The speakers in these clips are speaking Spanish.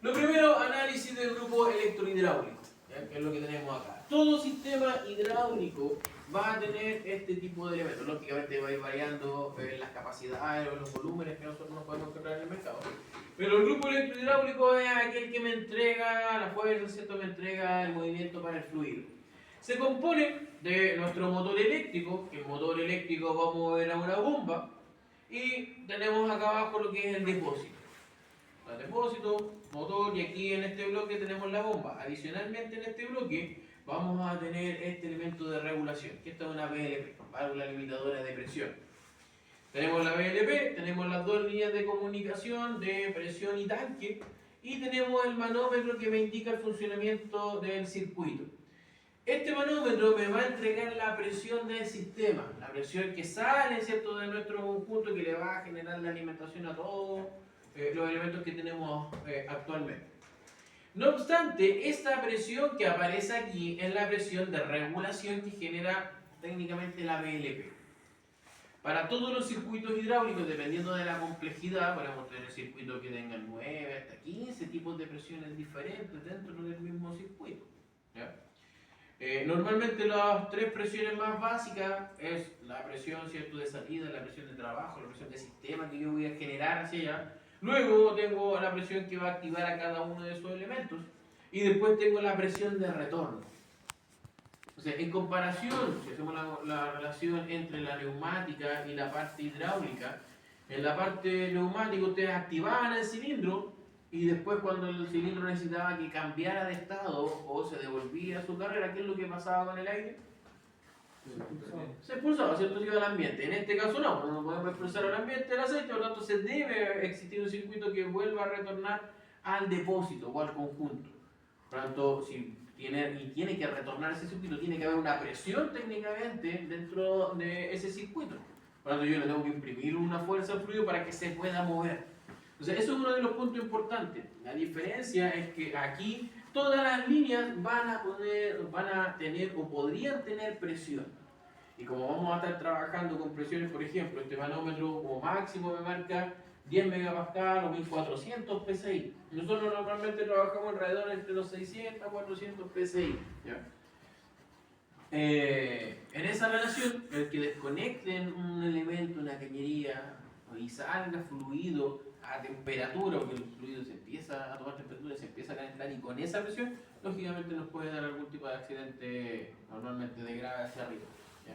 Lo primero, análisis del grupo electrohidráulico, ¿ya? Que es lo que tenemos acá. Todo sistema hidráulico va a tener este tipo de elementos. Lógicamente va a ir variando las capacidades o los volúmenes que nosotros nos podemos encontrar en el mercado. Pero el grupo electrohidráulico es aquel que me entrega la fuerza, ¿cierto? Me entrega el movimiento para el fluido. Se compone de nuestro motor eléctrico, que el motor eléctrico va a mover a una bomba, y tenemos acá abajo lo que es el depósito. El depósito, motor, y aquí en este bloque tenemos la bomba. Adicionalmente en este bloque vamos a tener este elemento de regulación, que esta es una VLP, válvula limitadora de presión. Tenemos la VLP, tenemos las dos líneas de comunicación de presión y tanque, y tenemos el manómetro que me indica el funcionamiento del circuito. Este manómetro me va a entregar la presión del sistema, la presión que sale, ¿cierto?, de nuestro conjunto, que le va a generar la alimentación a todos los elementos que tenemos actualmente. No obstante, esta presión que aparece aquí es la presión de regulación que genera técnicamente la VLP. Para todos los circuitos hidráulicos, dependiendo de la complejidad, podemos tener circuitos que tengan 9 hasta 15 tipos de presiones diferentes dentro del mismo circuito, ¿ya? Normalmente las tres presiones más básicas es la presión, ¿cierto?, de salida, la presión de trabajo, la presión de sistema que yo voy a generar hacia allá. Luego tengo la presión que va a activar a cada uno de esos elementos. Y después tengo la presión de retorno. O sea, en comparación, si hacemos la relación entre la neumática y la parte hidráulica, en la parte neumática ustedes activaban el cilindro y después cuando el cilindro necesitaba que cambiara de estado o se devolvía a su carrera, ¿qué es lo que pasaba con el aire? Se expulsaba, ¿cierto? Se iba al ambiente. En este caso no podemos expulsar al ambiente el aceite, por lo tanto se debe existir un circuito que vuelva a retornar al depósito o al conjunto. Por lo tanto, si tiene que retornar ese circuito, tiene que haber una presión técnicamente dentro de ese circuito. Por lo tanto, yo le tengo que imprimir una fuerza al fluido para que se pueda mover. Entonces, eso es uno de los puntos importantes. La diferencia es que aquí todas las líneas van a tener o podrían tener presión. Y como vamos a estar trabajando con presiones, por ejemplo, este manómetro como máximo me marca 10 megapascal o 1400 psi. Nosotros normalmente trabajamos alrededor entre los 600 a 400 psi. ¿Ya? En esa relación, el que desconecten un elemento, una cañería, y salga fluido a temperatura, porque el fluido se empieza a tomar temperatura, se empieza a calentar, y con esa presión, lógicamente nos puede dar algún tipo de accidente, normalmente de grave hacia arriba. ¿Ya?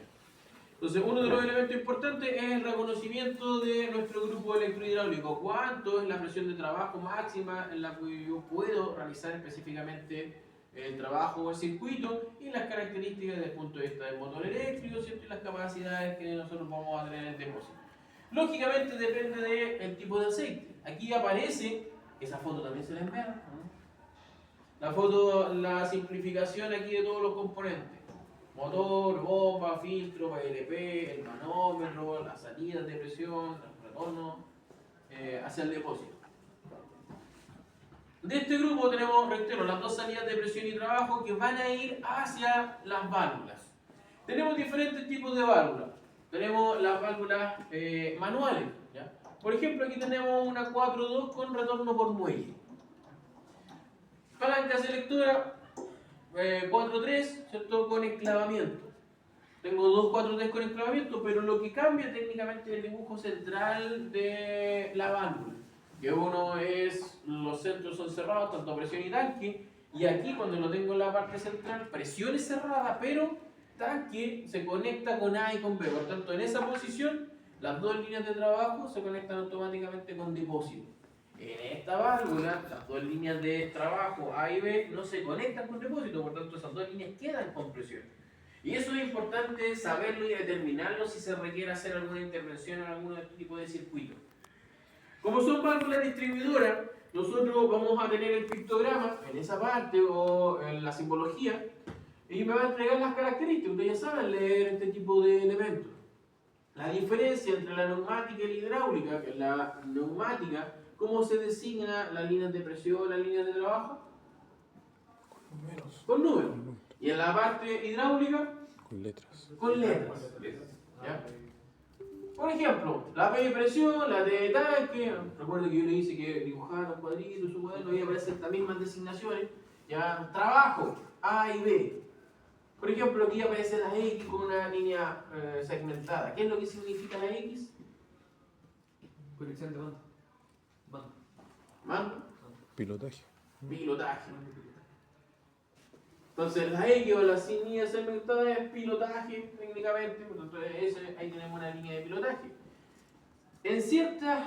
Entonces, uno de los elementos importantes es el reconocimiento de nuestro grupo electrohidráulico. ¿Cuánto es la presión de trabajo máxima en la que yo puedo realizar específicamente el trabajo o el circuito, y las características desde el punto de vista del motor eléctrico, ¿cierto?, y las capacidades que nosotros vamos a tener en el depósito? Lógicamente depende del tipo de aceite. Aquí aparece, esa foto también se la envía, ¿no? La foto, la simplificación aquí de todos los componentes. Motor, bomba, filtro, VLP, el manómetro, las salidas de presión, el retorno hacia el depósito. De este grupo tenemos, reitero, las dos salidas de presión y trabajo que van a ir hacia las válvulas. Tenemos diferentes tipos de válvulas. Tenemos las válvulas manuales, ¿ya? Por ejemplo, aquí tenemos una 4.2 con retorno por muelle. Palanca selectora 4.3, ¿cierto?, con enclavamiento. Tengo dos 4.3 con enclavamiento, pero lo que cambia técnicamente es el dibujo central de la válvula. Que uno es, los centros son cerrados, tanto presión y tanque, y aquí cuando lo tengo en la parte central, presión es cerrada, pero tanque se conecta con A y con B. Por tanto, en esa posición, las dos líneas de trabajo se conectan automáticamente con depósito. En esta válvula, las dos líneas de trabajo A y B no se conectan con depósito, por tanto esas dos líneas quedan con presión. Y eso es importante saberlo y determinarlo si se requiere hacer alguna intervención en algún tipo de circuito. Como son válvulas distribuidoras, nosotros vamos a tener el pictograma en esa parte o en la simbología, y me va a entregar las características. Ustedes ya saben leer este tipo de elementos. La diferencia entre la neumática y la hidráulica, que es la neumática, ¿cómo se designa las líneas de presión, las líneas de trabajo? Con números. Y en la parte hidráulica, con letras. con letras. ¿Ya? Por ejemplo, la P de presión, la T de tanque. Recuerden que yo le hice que dibujara un cuadrito, su modelo, y aparecen estas mismas designaciones. Ya, trabajo, A y B. Por ejemplo, aquí aparece la X con una línea segmentada. ¿Qué es lo que significa la X? Conexión de banda. Banda. Mando. Pilotaje. Pilotaje. Entonces, la X o la línea segmentada es pilotaje, técnicamente. Entonces, ahí tenemos una línea de pilotaje. En ciertas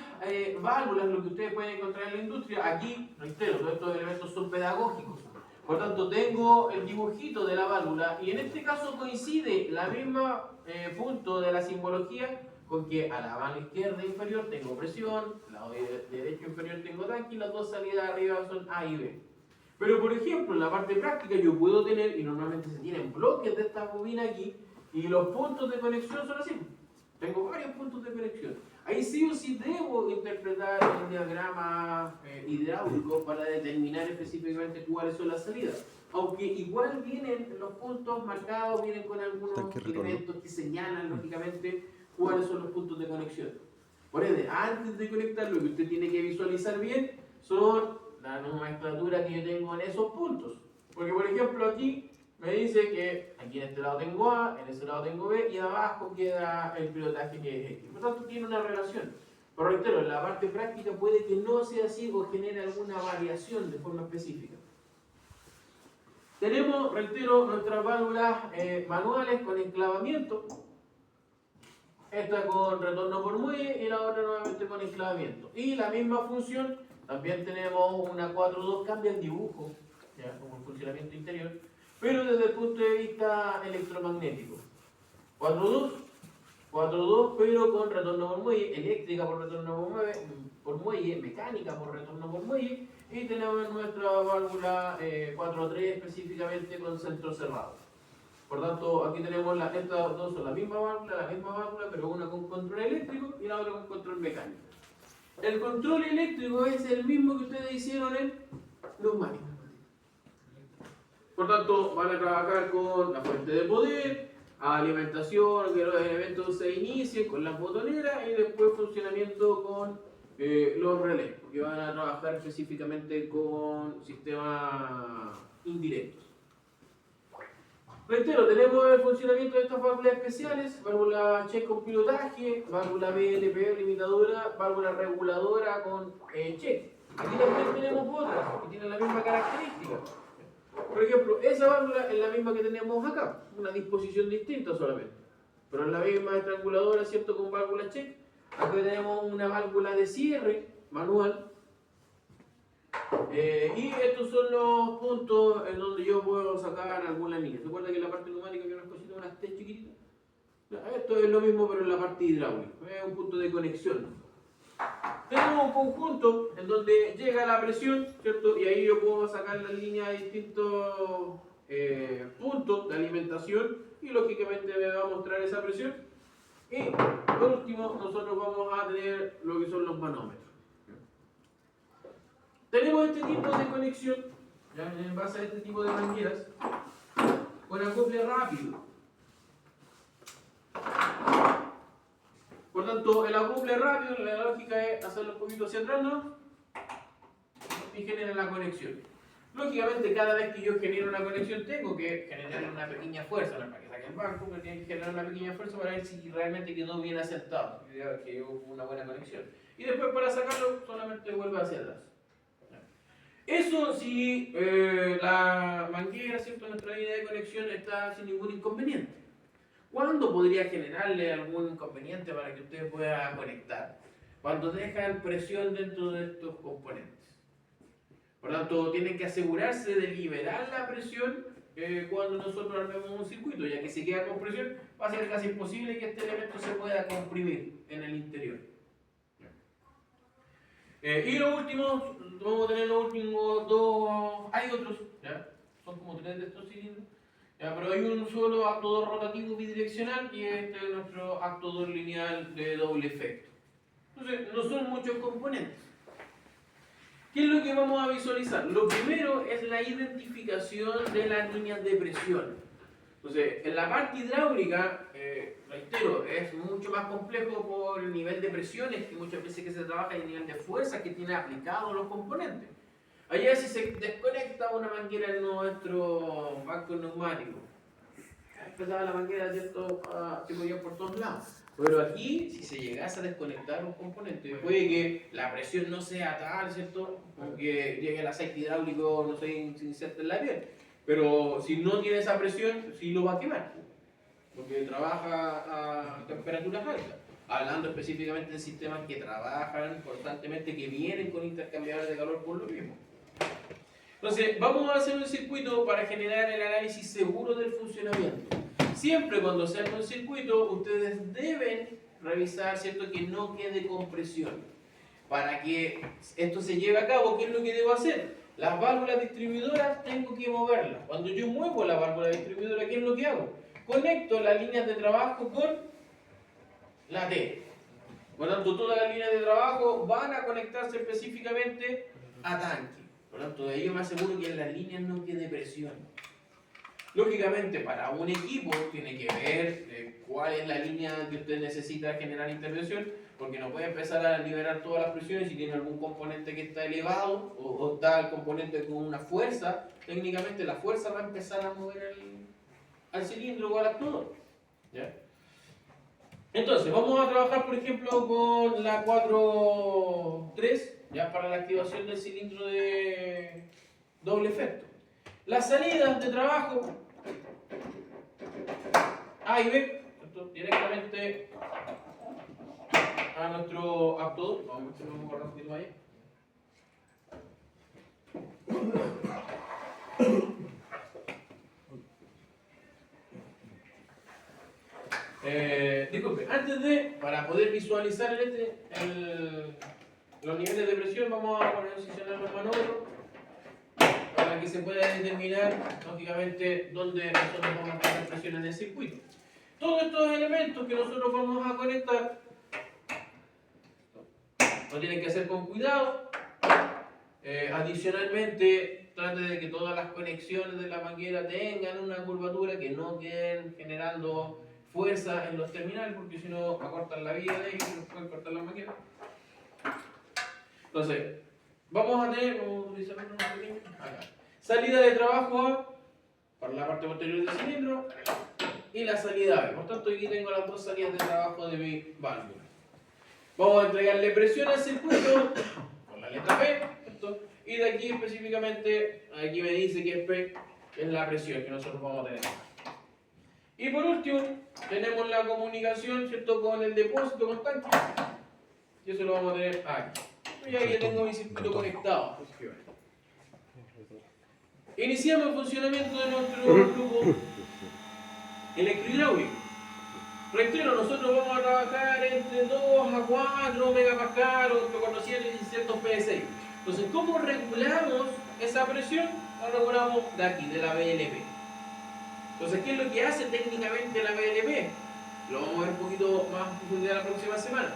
válvulas, lo que ustedes pueden encontrar en la industria, aquí, reitero, todos estos elementos son pedagógicos. Por tanto, tengo el dibujito de la válvula y en este caso coincide la misma punto de la simbología con que a la mano izquierda inferior tengo presión, al lado derecho inferior tengo tanque y las dos salidas arriba son A y B. Pero por ejemplo, en la parte práctica yo puedo tener, y normalmente se tienen bloques de esta bobina aquí, y los puntos de conexión son así. Tengo varios puntos de conexión. Ahí sí o sí debo interpretar el diagrama hidráulico para determinar específicamente cuáles son las salidas. Aunque igual vienen los puntos marcados, vienen con algunos elementos que señalan lógicamente cuáles son los puntos de conexión. Por ende, antes de conectar, lo que usted tiene que visualizar bien son la nomenclatura que yo tengo en esos puntos. Porque por ejemplo aquí me dice que aquí en este lado tengo A, en este lado tengo B y abajo queda el pilotaje que es X. Por lo tanto tiene una relación. Pero reitero, en la parte práctica puede que no sea así o genere alguna variación de forma específica. Tenemos, reitero, nuestras válvulas manuales con enclavamiento. Esta con retorno por muelle y la otra nuevamente con enclavamiento. Y la misma función, también tenemos una 4.2, cambia el dibujo, ya, como el funcionamiento interior, pero desde el punto de vista electromagnético. 4.2, pero con retorno por muelle, eléctrica por retorno por muelle, mecánica por retorno por muelle, y tenemos nuestra válvula 4.3 específicamente con centro cerrado. Por tanto, aquí tenemos estas dos son la misma válvula, pero una con control eléctrico y la otra con control mecánico. El control eléctrico es el mismo que ustedes hicieron en neumático. Por tanto, van a trabajar con la fuente de poder, alimentación, que los elementos se inicien con las botoneras y después funcionamiento con los relés, porque van a trabajar específicamente con sistemas indirectos. Reitero, tenemos el funcionamiento de estas válvulas especiales, válvula check con pilotaje, válvula BLPR limitadora, válvula reguladora con check. Aquí también tenemos otras que tienen la misma característica. Por ejemplo, esa válvula es la misma que tenemos acá, una disposición distinta solamente. Pero es la misma estranguladora, ¿cierto? Con válvula check. Acá tenemos una válvula de cierre manual. Y estos son los puntos en donde yo puedo sacar alguna línea. ¿Se acuerdan que en la parte neumática había unas cositas, unas T chiquititas? Esto es lo mismo pero en la parte hidráulica. Es un punto de conexión. Tenemos un conjunto en donde llega la presión, ¿cierto? Y ahí yo puedo sacar la línea de distintos puntos de alimentación y lógicamente me va a mostrar esa presión. Y por último nosotros vamos a tener lo que son los manómetros. Tenemos este tipo de conexión, ya en base a este tipo de mangueras, con acople rápido. Por tanto, el acople rápido, la lógica es hacerlo un poquito hacia atrás, ¿no? Y genera la conexión. Lógicamente, cada vez que yo genero una conexión, tengo que generar una pequeña fuerza, ¿no? Para que saque el banco, pero tiene que generar una pequeña fuerza para ver si realmente quedó bien aceptado, que hubo una buena conexión. Y después, para sacarlo, solamente vuelve hacia atrás. Eso si la manguera, ¿cierto? Nuestra línea de conexión está sin ningún inconveniente. ¿Cuándo podría generarle algún inconveniente para que usted pueda conectar? Cuando dejan presión dentro de estos componentes. Por lo tanto, tienen que asegurarse de liberar la presión cuando nosotros armemos un circuito, ya que si queda con presión va a ser casi imposible que este elemento se pueda comprimir en el interior. Y lo último, vamos a tener los últimos dos, hay otros, ¿ya? Son como 3 de estos cilindros, ¿ya? Pero hay un solo actuador rotativo bidireccional y este es nuestro actuador lineal de doble efecto. Entonces, no son muchos componentes. ¿Qué es lo que vamos a visualizar? Lo primero es la identificación de las líneas de presión. Entonces, en la parte hidráulica, reitero, es mucho más complejo por el nivel de presiones que muchas veces que se trabaja y el nivel de fuerza que tiene aplicado los componentes. Allá si se desconecta una manguera en nuestro banco neumático, empezaba la manguera, ¿cierto? Se podía por todos lados. Pero aquí, si se llegase a desconectar un componente, puede que la presión no sea tal, ¿cierto? Porque llegue el aceite hidráulico, no sé, se inserte en la piel. Pero si no tiene esa presión, sí lo va a quemar. Porque trabaja a temperaturas altas. Hablando específicamente de sistemas que trabajan constantemente, que vienen con intercambiadores de calor por lo mismo. Entonces, vamos a hacer un circuito para generar el análisis seguro del funcionamiento. Siempre cuando se haga un circuito, ustedes deben revisar, ¿cierto?, que no quede compresión. Para que esto se lleve a cabo, ¿qué es lo que debo hacer? Las válvulas distribuidoras tengo que moverlas. Cuando yo muevo la válvula distribuidora, ¿qué es lo que hago? Conecto las líneas de trabajo con la T. Por lo tanto, todas las líneas de trabajo van a conectarse específicamente a tanque. Por lo tanto, de ahí yo me aseguro que en las líneas no quede presión. Lógicamente, para un equipo tiene que ver cuál es la línea que usted necesita generar intervención, porque no puede empezar a liberar todas las presiones si tiene algún componente que está elevado o está el componente con una fuerza. Técnicamente la fuerza va a empezar a mover al cilindro o al actuador. ¿Ya? Entonces, vamos a trabajar, por ejemplo, con la 4.3, ya para la activación del cilindro de doble efecto. Las salidas de trabajo A y B, directamente a nuestro actuador. Vamos a borrar un poquito ahí. Disculpe, para poder visualizar los niveles de presión, vamos a posicionar el manubrio para que se pueda determinar, lógicamente, dónde nosotros vamos a poner presión en el circuito. Todos estos elementos que nosotros vamos a conectar lo tienen que hacer con cuidado. Adicionalmente, trate de que todas las conexiones de la manguera tengan una curvatura, que no queden generando fuerza en los terminales, porque si no acortan la vida de ellos y nos pueden cortar la manguera. Entonces, vamos a utilizar una pequeña acá. Salida de trabajo A para la parte posterior del cilindro y la salida B. Por tanto, aquí tengo las dos salidas de trabajo de mi válvula. Vamos a entregarle presión al circuito con la letra P, ¿cierto? Y de aquí específicamente, aquí me dice que es P, que es la presión que nosotros vamos a tener. Y por último, tenemos la comunicación, ¿cierto?, con el depósito constante. Y eso lo vamos a tener aquí. Y aquí ya tengo mi circuito conectado. Iniciamos el funcionamiento de nuestro grupo electrohidráulico. Reitero, nosotros vamos a trabajar entre 2 a 4 megapascal o 400 y 600 PSI. Entonces, ¿cómo regulamos esa presión? La regulamos de aquí, de la BLP. Entonces, ¿qué es lo que hace técnicamente la BLP? Lo vamos a ver un poquito más en profundidad la próxima semana.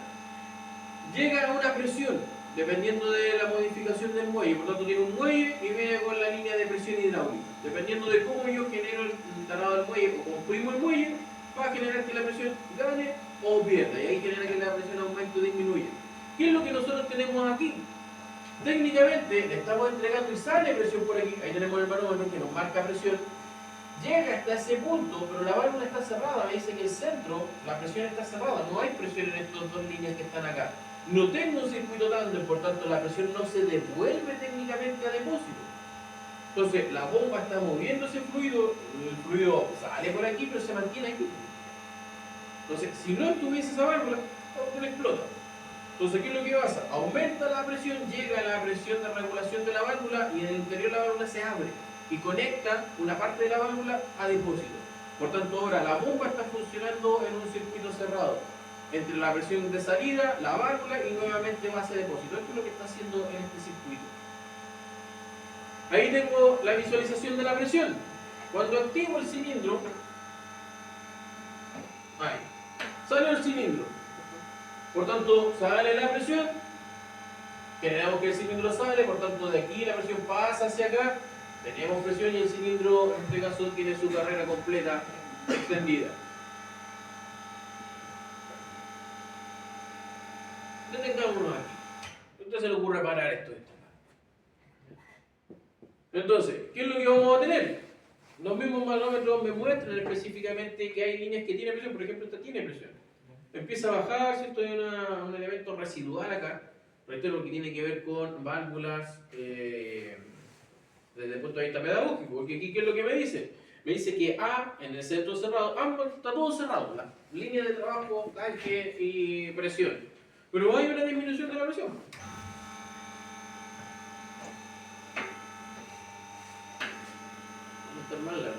Llega a una presión, dependiendo de la modificación del muelle. Por tanto, tiene un muelle y viene con la línea de presión hidráulica. Dependiendo de cómo yo genero el instalado del muelle o comprimo el muelle, va a generar que la presión gane o pierda. Y ahí genera que la presión aumente o disminuya. ¿Qué es lo que nosotros tenemos aquí? Técnicamente le estamos entregando y sale presión por aquí. Ahí tenemos el manómetro que nos marca presión. Llega hasta ese punto, pero la válvula está cerrada. Me dice que el centro, la presión está cerrada. No hay presión en estas dos líneas que están acá. No tengo un circuito tándem, por tanto la presión no se devuelve técnicamente a depósito. Entonces la bomba está moviendo ese fluido, el fluido sale por aquí, pero se mantiene aquí. Entonces, si no estuviese esa válvula, la válvula explota. Entonces, ¿qué es lo que pasa? Aumenta la presión, llega a la presión de regulación de la válvula y en el interior la válvula se abre y conecta una parte de la válvula a depósito. Por tanto, ahora la bomba está funcionando en un circuito cerrado entre la presión de salida, la válvula y nuevamente base de depósito. Esto es lo que está haciendo en este circuito. Ahí tengo la visualización de la presión. Cuando activo el cilindro, ahí, sale el cilindro. Por tanto, sale la presión, generamos que el cilindro sale, por tanto de aquí la presión pasa hacia acá, tenemos presión y el cilindro en este caso tiene su carrera completa extendida. Detengámonos aquí. ¿A usted se le ocurre parar esto? Entonces, ¿qué es lo que vamos a tener? Los mismos manómetros me muestran específicamente que hay líneas que tienen presión. Por ejemplo, esta tiene presión. Empieza a bajar, ¿cierto? Hay un elemento residual acá. Reitero, que tiene que ver con válvulas desde el punto de vista pedagógico. Porque aquí, ¿qué es lo que me dice? Me dice que A, en el centro cerrado, ambos está todo cerrado. La línea de trabajo, tanque y presión. Pero hay una disminución de la presión. No está mal la.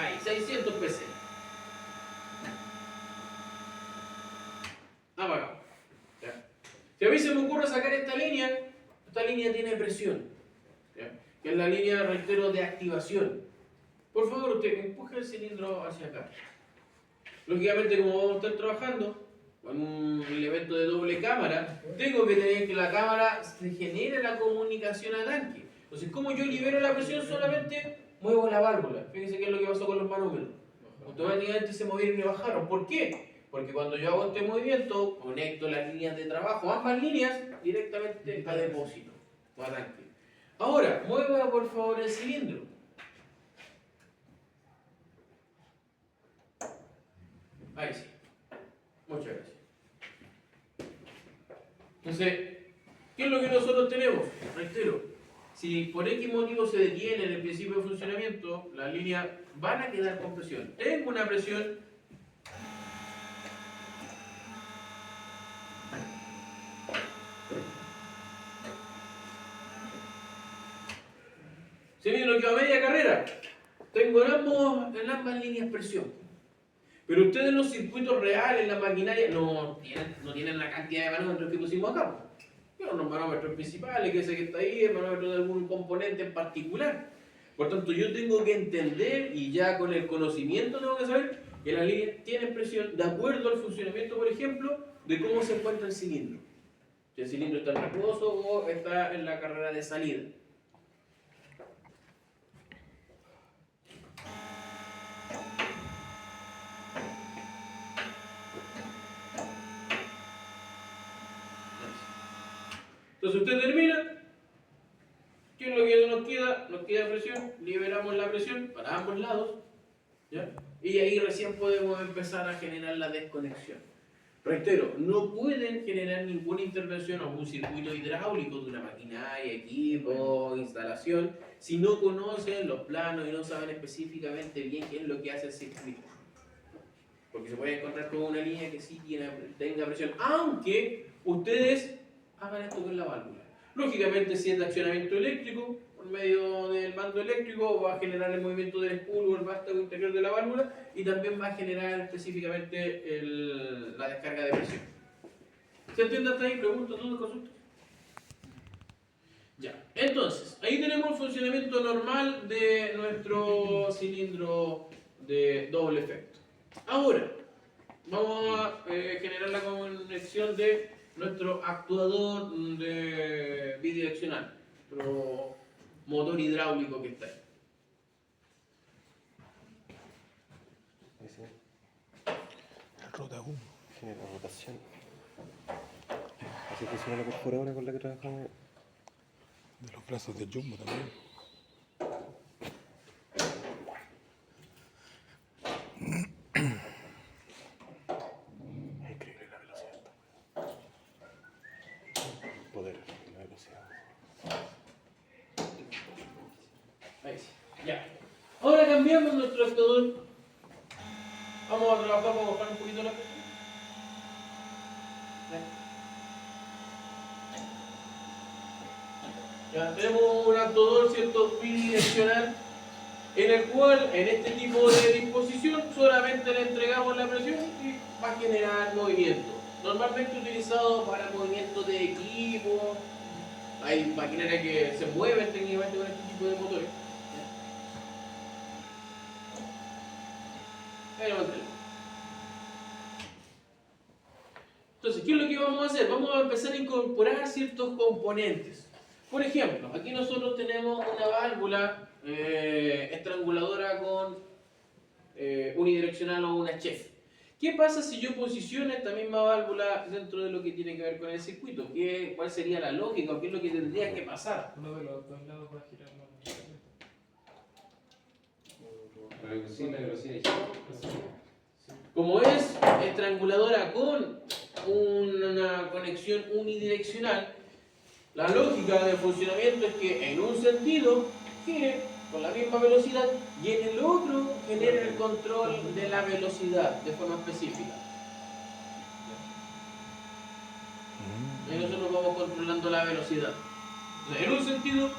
Ahí, 600 pc. Apagado. ¿Ya? Si a mí se me ocurre sacar esta línea tiene presión. ¿Ya? Que es la línea, reitero, de activación. Por favor, usted empuje el cilindro hacia acá. Lógicamente, como vamos a estar trabajando con un elemento de doble cámara, tengo que tener que la cámara se genere la comunicación al tanque. Entonces, como yo libero la presión, solamente muevo la válvula. Fíjense qué es lo que pasó con los manómetros. Automáticamente se movieron y bajaron. ¿Por qué? Porque cuando yo hago este movimiento, conecto las líneas de trabajo, ambas líneas, directamente a depósito o a tanque. Ahora, mueva por favor el cilindro. Ahí sí. Muchas gracias. Entonces, ¿qué es lo que nosotros tenemos? Reitero, si por X motivo se detiene en el principio de funcionamiento, las líneas van a quedar con presión. Tengo una presión. Se viene lo que va a media carrera. Tengo en ambas líneas presión. Pero ustedes en los circuitos reales, la maquinaria, no tienen la cantidad de manómetros que pusimos acá. Pero los manómetros principales, que ese que está ahí, el manómetro de algún componente en particular. Por tanto, yo tengo que entender, y ya con el conocimiento tengo que saber, que las líneas tienen presión de acuerdo al funcionamiento, por ejemplo, de cómo se encuentra el cilindro. Si el cilindro está en reposo o está en la carrera de salida. Entonces usted termina, ¿qué es lo que nos queda? Nos queda presión, liberamos la presión para ambos lados, ¿ya? Y ahí recién podemos empezar a generar la desconexión. Reitero, no pueden generar ninguna intervención a un circuito hidráulico de una maquinaria, equipo, instalación, si no conocen los planos y no saben específicamente bien qué es lo que hace el circuito. Porque se puede encontrar con una línea que sí tenga presión, aunque ustedes hagan esto con la válvula. Lógicamente, si es de accionamiento eléctrico, por medio del mando eléctrico, va a generar el movimiento del spool o el vástago interior de la válvula y también va a generar específicamente la descarga de presión. ¿Se entiende hasta ahí? ¿Preguntas, dudas, consultas? Ya, entonces, ahí tenemos el funcionamiento normal de nuestro cilindro de doble efecto. Ahora, vamos a generar la conexión de nuestro actuador de bidireccional, nuestro motor hidráulico que está ahí. Rota 1. Genera rotación. Así funciona la perforadora con la que trabajamos. De los brazos de Jumbo también. Es increíble la velocidad. El poder, la velocidad. Ahí sí. Ya. Ahora cambiamos nuestro actuador. Vamos a trabajar para bajar un poquito la presión. Ya tenemos un actuador, ¿cierto?, bidireccional, en el cual, en este tipo de disposición, solamente le entregamos la presión y va a generar movimiento. Normalmente utilizado para movimiento de equipo. Hay maquinaria que se mueven técnicamente con este tipo de motores. Ahí lo mantenemos. Entonces, ¿qué es lo que vamos a hacer? Vamos a empezar a incorporar ciertos componentes. Por ejemplo, aquí nosotros tenemos una válvula estranguladora con unidireccional o una chef. ¿Qué pasa si yo posiciono esta misma válvula dentro de lo que tiene que ver con el circuito? ¿Cuál sería la lógica o qué es lo que tendría que pasar? Uno de los dos lados va a girar la Reducir la velocidad. Como es estranguladora con una conexión unidireccional, la lógica de funcionamiento es que en un sentido gire con la misma velocidad y en el otro genere el control de la velocidad de forma específica. Y nosotros vamos controlando la velocidad. En un sentido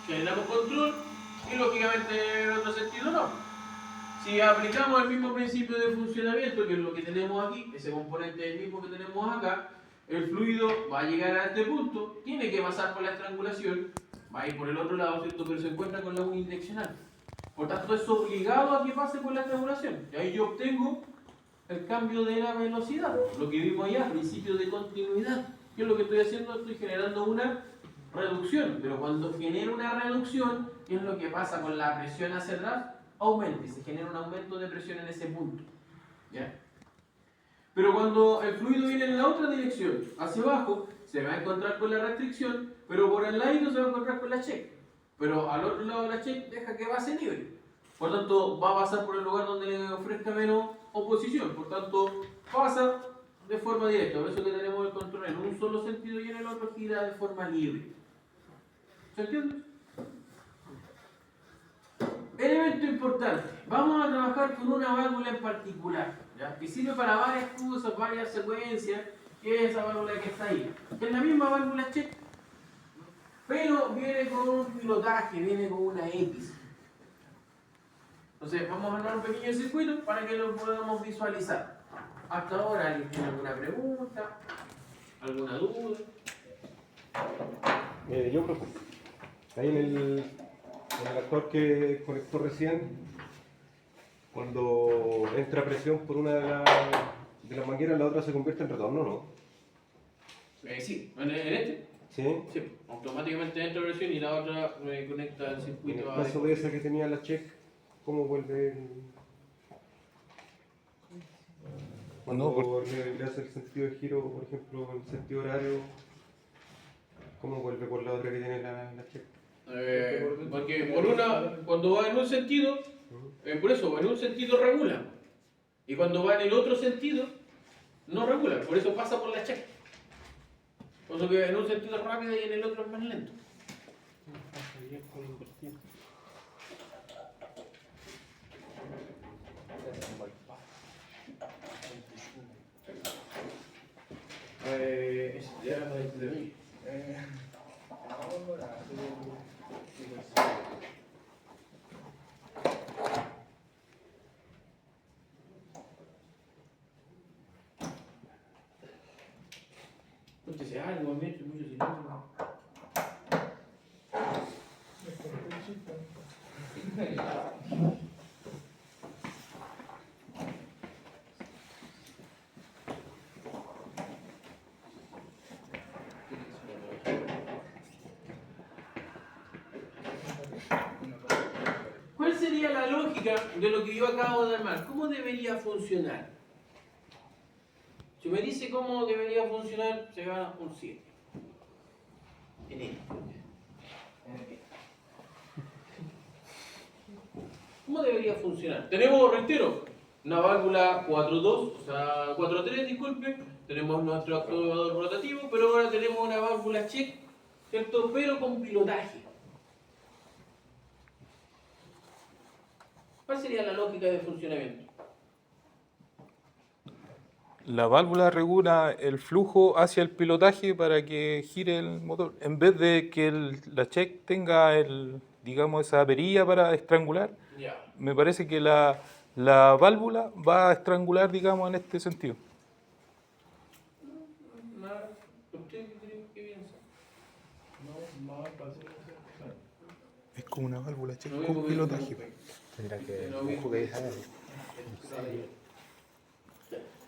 generamos control y lógicamente en otro sentido no. Si aplicamos el mismo principio de funcionamiento, que es lo que tenemos aquí, ese componente es el mismo que tenemos acá, el fluido va a llegar a este punto, tiene que pasar por la estrangulación, va a ir por el otro lado, ¿cierto? Pero se encuentra con la unidireccional. Por tanto, es obligado a que pase por la estrangulación. Y ahí yo obtengo el cambio de la velocidad, lo que vimos allá, principio de continuidad. ¿Qué es lo que estoy haciendo? Estoy generando una reducción, pero cuando genero una reducción, ¿qué es lo que pasa con la presión hacia atrás? Aumenta y se genera un aumento de presión en ese punto. ¿Ya? Pero cuando el fluido viene en la otra dirección, hacia abajo, se va a encontrar con la restricción, pero por el lado se va a encontrar con la check. Pero al otro lado de la check deja que pase libre. Por tanto, va a pasar por el lugar donde le ofrezca menos oposición. Por tanto, pasa de forma directa. Por eso que tenemos el control en un solo sentido y en el otro gira de forma libre. ¿Se entiende? Elemento importante. Vamos a trabajar con una válvula en particular, ¿ya? Que sirve para varias cosas, varias secuencias, que es esa válvula que está ahí. Que es la misma válvula check, pero viene con un pilotaje, viene con una X. Entonces vamos a armar un pequeño circuito para que lo podamos visualizar. Hasta ahora, ¿alguien tiene alguna pregunta? ¿Alguna duda? Yo creo que ahí en el actor que conectó recién, cuando entra presión por una de las mangueras, la otra se convierte en retorno, ¿no? Sí, en este. Sí. Sí, automáticamente entra presión y la otra conecta el En circuito el caso de esa que tenía la check, ¿cómo vuelve cuando le hace el sentido de giro, por ejemplo, en sentido horario, ¿cómo vuelve por la otra que tiene la check? Porque por una, cuando va en un sentido, por eso, en un sentido regula. Y cuando va en el otro sentido, no regula. Por eso pasa por la check. Por eso que en un sentido es rápido y en el otro es más lento. Ya no hay de mí. Escúchese algo, me he hecho mucho silencio. ¿Cuál sería la lógica de lo que yo acabo de armar? ¿Cómo debería funcionar? Si me dice cómo debería funcionar, se gana un 7. En esto. ¿Cómo debería funcionar? Tenemos, reitero, una válvula 4.2, o sea, 4.3, disculpe. Tenemos nuestro actuador rotativo, pero ahora tenemos una válvula check, ¿cierto? Pero con pilotaje. ¿Cuál sería la lógica de funcionamiento? La válvula regula el flujo hacia el pilotaje para que gire el motor. En vez de que la check tenga digamos, esa perilla para estrangular, Ya. me parece que la válvula va a estrangular, digamos, en este sentido. ¿Usted qué piensa? Es como una válvula check No, con porque- pilotaje. Tendrá que No, un juguete saber.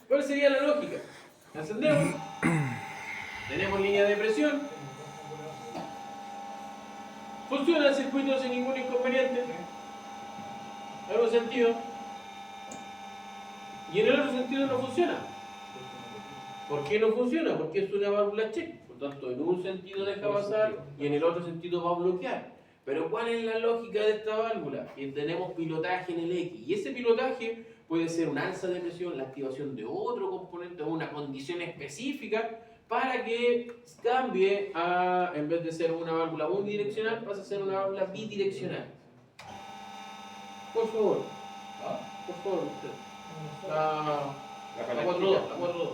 ¿Cuál sería la lógica? Encendemos. Tenemos línea de presión. Funciona el circuito sin ningún inconveniente. En un sentido. y en el otro sentido no funciona. ¿Por qué no funciona? Porque es una válvula check. Por tanto, en un sentido deja pasar y en el otro sentido va a bloquear. Pero ¿cuál es la lógica de esta válvula? Que tenemos pilotaje en el X. Y ese pilotaje puede ser un alza de presión, la activación de otro componente o una condición específica para que cambie a, en vez de ser una válvula unidireccional, pasa a ser una válvula bidireccional. Por favor. Por favor, usted. La 4.2, la 4.2.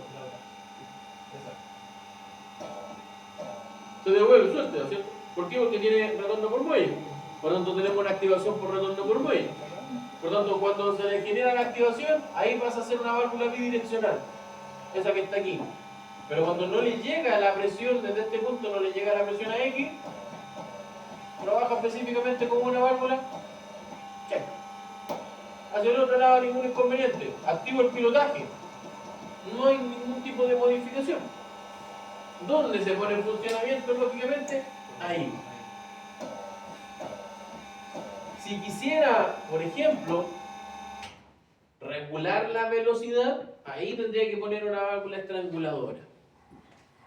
Se devuelve, suelta, ¿cierto? ¿Por qué? Porque tiene retorno por muelle. Por lo tanto, tenemos una activación por retorno por muelle. Por lo tanto, cuando se le genera la activación, ahí pasa a ser una válvula bidireccional. Esa que está aquí. Pero cuando no le llega la presión, desde este punto no le llega la presión a X, trabaja específicamente como una válvula check. Hacia el otro lado ningún inconveniente. Activo el pilotaje. No hay ningún tipo de modificación. ¿Dónde se pone el funcionamiento? Lógicamente, ahí. Si quisiera, por ejemplo, regular la velocidad, ahí tendría que poner una válvula estranguladora.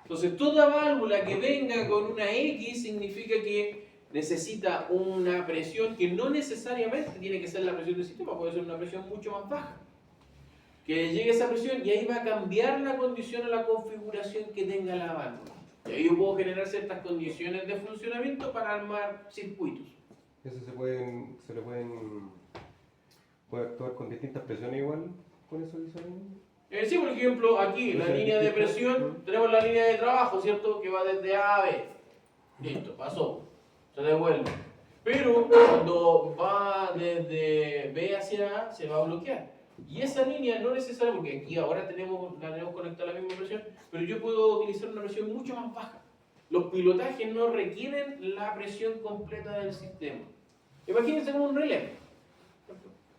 Entonces, toda válvula que venga con una X significa que necesita una presión que no necesariamente tiene que ser la presión del sistema, puede ser una presión mucho más baja. Que llegue esa presión y ahí va a cambiar la condición o la configuración que tenga la válvula. Y ahí yo puedo generar ciertas condiciones de funcionamiento para armar circuitos. Eso puede actuar con distintas presiones igual, con eso que son. Sí, por ejemplo, aquí la línea de presión, tenemos la línea de trabajo, ¿cierto? Que va desde A a B. Listo, pasó. Se devuelve. Pero cuando va desde B hacia A, se va a bloquear. Y esa línea no es necesaria, porque aquí ahora la tenemos conectada a la misma presión, pero yo puedo utilizar una presión mucho más baja. Los pilotajes no requieren la presión completa del sistema. Imagínense como un relé.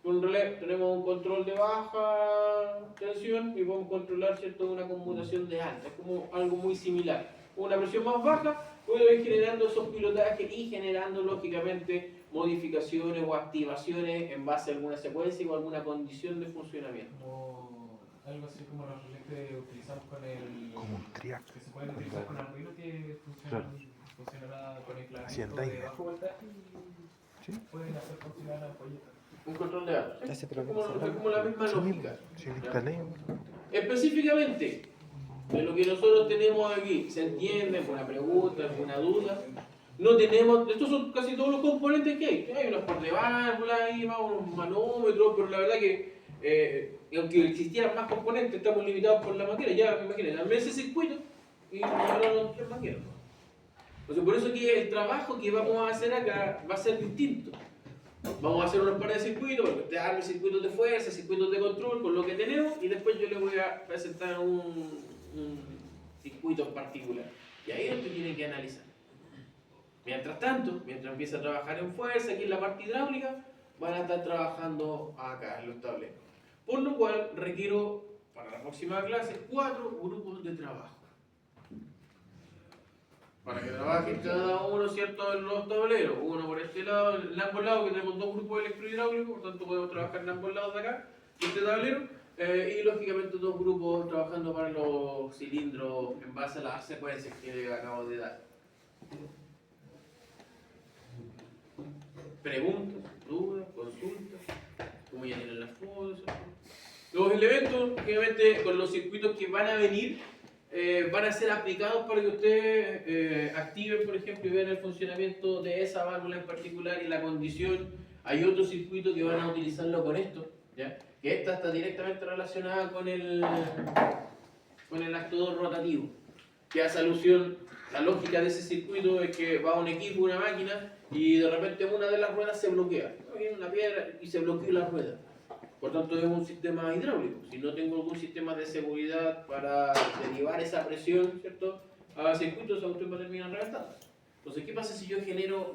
Con un relé tenemos un control de baja tensión y podemos controlar, ¿cierto?, una conmutación de alta. Es como algo muy similar. Con una presión más baja puedo ir generando esos pilotajes y generando, lógicamente, modificaciones o activaciones en base a alguna secuencia o alguna condición de funcionamiento. Como algo así como los relés que utilizamos con el. Como un triac. Que se pueden utilizar con Arduino que funcionará con el Así en clavijo de Tiger. bajo voltaje y Sí. pueden hacer funcionar ampolletas. Un control de alta. Ya sé, pero Es como la misma lógica. Sí, instalé. Específicamente, de lo que nosotros tenemos aquí, ¿se entiende? ¿Alguna pregunta, alguna duda? No tenemos, estos son casi todos los componentes que hay. Hay unos por de válvula, ahí va unos manómetros, pero la verdad que aunque existieran más componentes, estamos limitados por la materia. Ya, imagínense, dame ese circuito y nos tres máquinas. Entonces, por eso que el trabajo que vamos a hacer acá va a ser distinto. Vamos a hacer unos pares de circuitos, porque usted arme circuitos de fuerza, circuitos de control con lo que tenemos y después yo le voy a presentar un circuito en particular. Y ahí usted tiene que analizar. Mientras tanto, mientras empieza a trabajar en fuerza, aquí en la parte hidráulica, van a estar trabajando acá en los tableros. Por lo cual requiero, para la próxima clase, 4 grupos de trabajo. Para que trabajen cada uno, ¿cierto?, en los tableros. Uno por este lado, en ambos lados, que tenemos 2 grupos electrohidráulicos, por tanto podemos trabajar en ambos lados de acá, de este tablero. Y lógicamente 2 grupos trabajando para los cilindros en base a las secuencias que acabo de dar. Preguntas, dudas, consultas, como ya tienen las fotos. Los elementos, obviamente, con los circuitos que van a venir, van a ser aplicados para que ustedes activen, por ejemplo, y vean el funcionamiento de esa válvula en particular y la condición. Hay otro circuito que van a utilizarlo con esto, ¿ya? Que esta está directamente relacionada con el actuador rotativo, que hace alusión, la lógica de ese circuito es que va un equipo, una máquina, y de repente una de las ruedas se bloquea. Viene una piedra y se bloquea la rueda. Por tanto, es un sistema hidráulico. Si no tengo algún sistema de seguridad para derivar esa presión, ¿cierto?, a circuitos, a usted va a terminar reventando. Entonces, ¿qué pasa si yo genero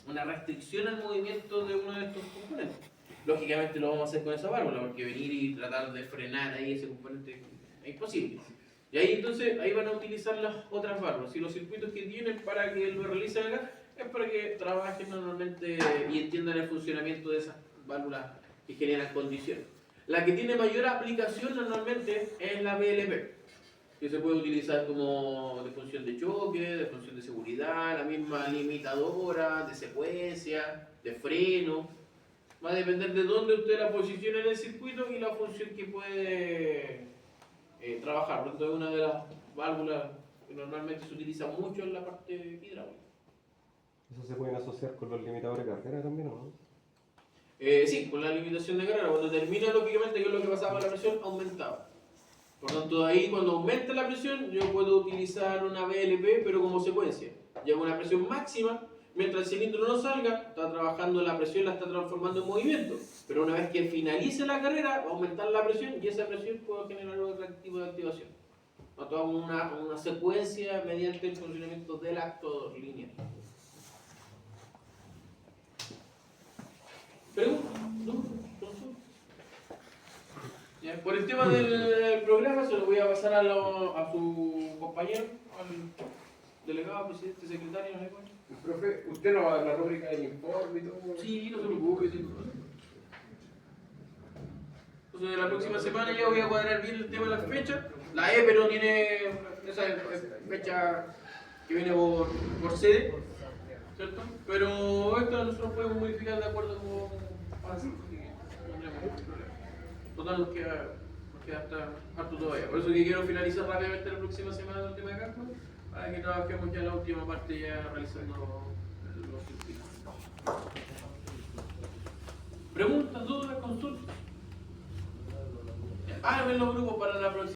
una restricción al movimiento de uno de estos componentes? Lógicamente lo vamos a hacer con esa válvula, porque venir y tratar de frenar ahí ese componente es imposible. Y ahí entonces, ahí van a utilizar las otras válvulas. Y los circuitos que tienen para que lo realicen acá, es para que trabajen normalmente y entiendan el funcionamiento de esas válvulas que generan condiciones. La que tiene mayor aplicación normalmente es la BLP, que se puede utilizar como de función de choque, de función de seguridad, la misma limitadora, de secuencia, de freno. Va a depender de dónde usted la posicione en el circuito y la función que puede trabajar. Por lo tanto, es una de las válvulas que normalmente se utiliza mucho en la parte hidráulica. ¿Eso se pueden asociar con los limitadores de carrera también o no? Sí, con la limitación de carrera. Cuando termina, lógicamente, que es lo que pasaba con la presión, aumentaba. Por lo tanto, ahí cuando aumenta la presión, yo puedo utilizar una BLP, pero como secuencia. Llevo una presión máxima, mientras el cilindro no salga, está trabajando la presión, la está transformando en movimiento. Pero una vez que finalice la carrera, va a aumentar la presión y esa presión puede generar otro tipo de activación. Toda una secuencia mediante el funcionamiento del actuador lineal. ¿Pregunta? ¿No? Ya, por el tema del programa se lo voy a pasar a su compañero, al delegado, presidente, secretario, no sé cuál. Profe, ¿usted no va a dar la rúbrica del informe y todo? Sí, no se preocupe, sí. Entonces la próxima semana ya voy a cuadrar bien el tema de las fechas. La EPE no tiene esa fecha que viene por sede, ¿cierto? Pero esto nosotros podemos modificar de acuerdo con así, así que no tenemos ningún problema. Total, nos queda harto todavía. Por eso que quiero finalizar rápidamente la próxima semana el tema de Casco, para que trabajemos ya la última parte ya realizando los circuitos. ¿Preguntas, dudas, consultas? Háganme los grupos para la próxima.